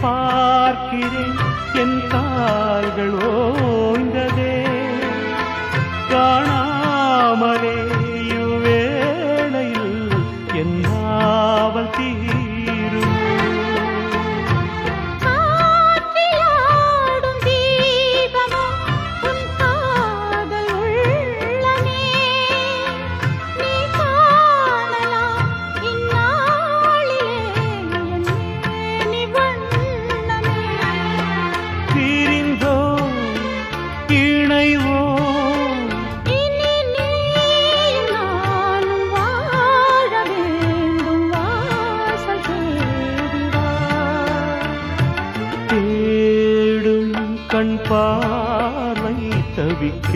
பார்க்கிறேன் என் கால்கள் ஓய்ந்ததே காணாமலே இவ்வேளையில் என் நாவல் தீரும் கண் பார்வை தவிக்க